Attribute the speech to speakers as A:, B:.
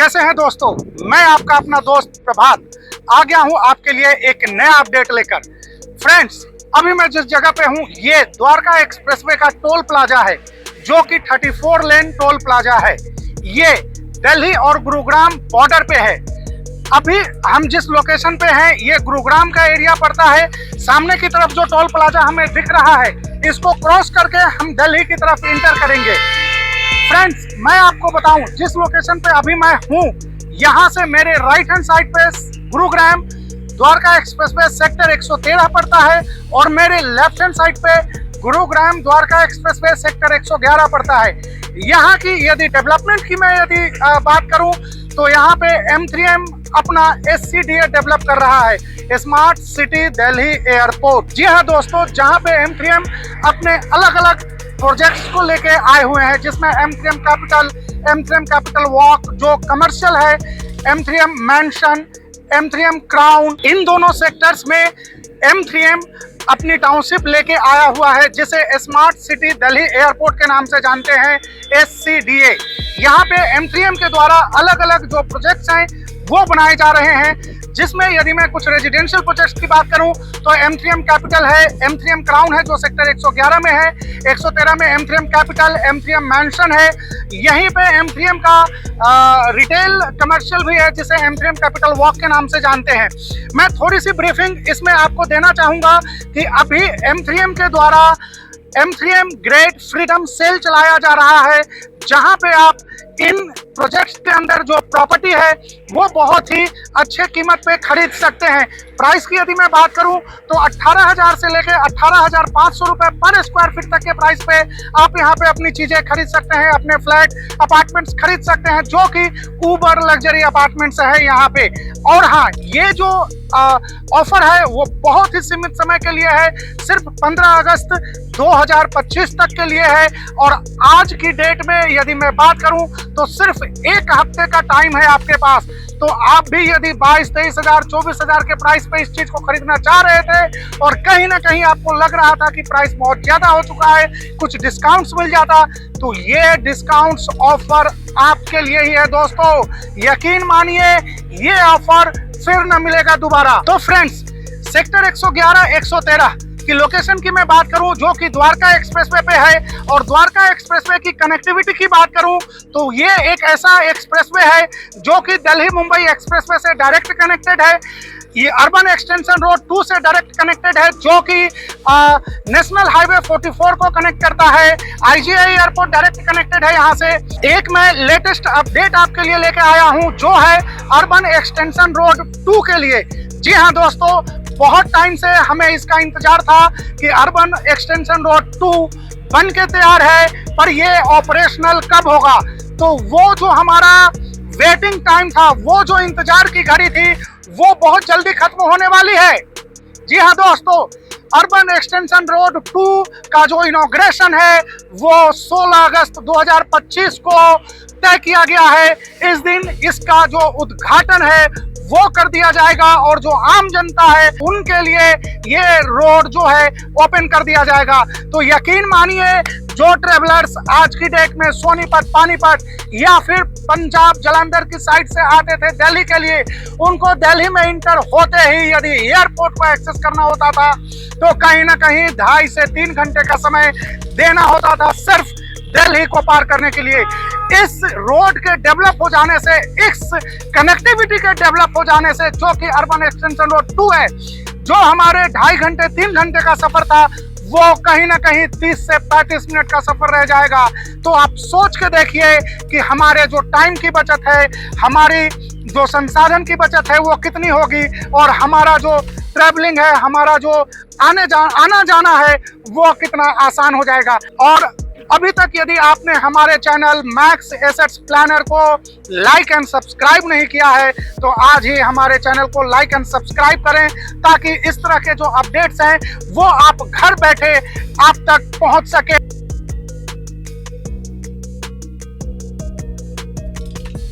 A: कैसे हैं दोस्तों? मैं आपका अपना दोस्त प्रभात आ गया हूं आपके लिए एक नया अपडेट लेकर। फ्रेंड्स, अभी मैं जिस जगह पे हूं ये द्वारका एक्सप्रेसवे का टोल प्लाजा है, जो कि 34 लेन टोल प्लाजा है। ये दिल्ली और गुरुग्राम बॉर्डर पे है। अभी हम जिस लोकेशन पे हैं ये गुरुग्राम का एरिया पड़ता है। सामने की तरफ जो टोल प्लाजा हमें दिख रहा है, इसको क्रॉस करके हम दिल्ली की तरफ इंटर करेंगे। फ्रेंड्स, मैं आपको बताऊं जिस लोकेशन पे अभी मैं हूं, यहां से मेरे राइट हैंड साइड पे गुरुग्राम द्वारका एक्सप्रेसवे सेक्टर 113 पड़ता है और मेरे लेफ्ट हैंड साइड पे गुरुग्राम द्वारका एक्सप्रेसवे सेक्टर 111 पड़ता है। यहाँ की यदि डेवलपमेंट की मैं यदि बात करूं तो यहाँ पे M3M अपना SCDA डेवलप कर रहा है, स्मार्ट सिटी दिल्ली एयरपोर्ट। जी हाँ दोस्तों, जहाँ पे M3M अपने अलग अलग प्रोजेक्ट्स को लेके आए हुए हैं, जिसमें M3M कैपिटल वॉक जो कमर्शियल है, M3M मैंशन, M3M क्राउन, इन दोनों सेक्टर्स में M3M अपनी टाउनशिप लेके आया हुआ है, जिसे स्मार्ट सिटी दिल्ली एयरपोर्ट के नाम से जानते हैं, SCDA। यहाँ पे M3M के द्वारा अलग अलग जो प्रोजेक्ट्स हैं वो बनाए जा रहे हैं, जिसमें यदि मैं कुछ रेजिडेंशियल प्रोजेक्ट्स की बात करूं तो M3M कैपिटल है, M3M क्राउन है जो सेक्टर 111 में है, 113 में M3M कैपिटल, M3M मैंशन है। यहीं पे M3M का रिटेल कमर्शियल भी है, जिसे M3M कैपिटल वॉक के नाम से जानते हैं। मैं थोड़ी सी ब्रीफिंग इसमें आपको देना चाहूँगा कि अभी M3M के द्वारा M3M ग्रेट फ्रीडम सेल चलाया जा रहा है, जहाँ पे आप इन प्रोजेक्ट्स के अंदर जो प्रॉपर्टी है वो बहुत ही अच्छे कीमत पे खरीद सकते हैं। प्राइस की यदि मैं बात करूं तो 18,000 से लेके 18,500 रुपए पर स्क्वायर फीट तक के प्राइस पे आप यहां पे अपनी चीजें खरीद सकते हैं, अपने फ्लैट अपार्टमेंट्स खरीद सकते हैं, जो कि ऊबर लग्जरी अपार्टमेंट्स है यहाँ पे। और हाँ, ये जो ऑफर है वो बहुत ही सीमित समय के लिए है, सिर्फ 15 अगस्त 2025 तक के लिए है। और आज की डेट में यदि मैं बात करूं तो सिर्फ एक हफ्ते का टाइम है आपके पास। तो आप भी यदि 22-23,000 24,000 के प्राइस पे इस चीज को खरीदना चाह रहे थे और कहीं ना कहीं आपको लग रहा था कि प्राइस बहुत ज्यादा हो चुका है, कुछ डिस्काउंट्स मिल जाता, तो ये डिस्काउंट्स ऑफर आपके लिए ही है दोस्तों। यकीन मानिए ये ऑफर फिर न मिलेगा दोबारा। तो फ्रेंड्स, सेक्टर 111, 113 की लोकेशन की मैं बात करूं जो कि द्वारका एक्सप्रेसवे पे है, और द्वारका एक्सप्रेसवे की कनेक्टिविटी की बात करूं तो ये एक ऐसा एक्सप्रेसवे है जो कि दिल्ली मुंबई एक्सप्रेसवे से डायरेक्ट कनेक्टेड है। ये अर्बन एक्सटेंशन रोड 2 से डायरेक्ट कनेक्टेड है, जो कि नेशनल हाईवे 44 को कनेक्ट करता है। IGI एयरपोर्ट डायरेक्ट कनेक्टेड है यहाँ से। एक मैं लेटेस्ट अपडेट आपके लिए लेके आया हूँ जो है अर्बन एक्सटेंशन रोड 2 के लिए। जी हाँ दोस्तों, बहुत टाइम से हमें इसका इंतजार था कि अर्बन एक्सटेंशन रोड 2 बन के तैयार है, पर ये ऑपरेशनल कब होगा। तो वो जो हमारा वेटिंग टाइम था, वो जो इंतजार की घड़ी थी, वो बहुत जल्दी खत्म होने वाली है। जी हाँ दोस्तों, अर्बन एक्सटेंशन रोड 2 का जो इनॉग्रेशन है वो 16 अगस्त 2025 को तय किया गया है। इस दिन इसका जो उद्घाटन है वो कर दिया जाएगा और जो आम जनता है उनके लिए ये रोड जो है ओपन कर दिया जाएगा। तो यकीन मानिए, जो ट्रेवलर्स आज की डेट में सोनीपत, पानीपत या फिर पंजाब जालंधर की साइड से आते थे दिल्ली के लिए, उनको दिल्ली में इंटर होते ही यदि एयरपोर्ट को एक्सेस करना होता था तो कहीं ना कहीं 2.5 से 3 घंटे का समय देना होता था सिर्फ दिल्ली को पार करने के लिए। इस रोड के डेवलप हो जाने से, इस कनेक्टिविटी के डेवलप हो जाने से, जो कि अर्बन एक्सटेंशन रोड 2 है, जो हमारे 2.5 घंटे 3 घंटे का सफर था वो कहीं ना कहीं 30 से 35 मिनट का सफर रह जाएगा। तो आप सोच के देखिए कि हमारे जो टाइम की बचत है, हमारी जो संसाधन की बचत है वो कितनी होगी, और हमारा जो ट्रैवलिंग है, हमारा जो आना जाना है वो कितना आसान हो जाएगा। और अभी तक यदि आपने हमारे चैनल मैक्स एसेट्स प्लानर को लाइक एंड सब्सक्राइब नहीं किया है तो आज ही हमारे चैनल को लाइक एंड सब्सक्राइब करें, ताकि इस तरह के जो अपडेट्स हैं वो आप घर बैठे आप तक पहुंच सके।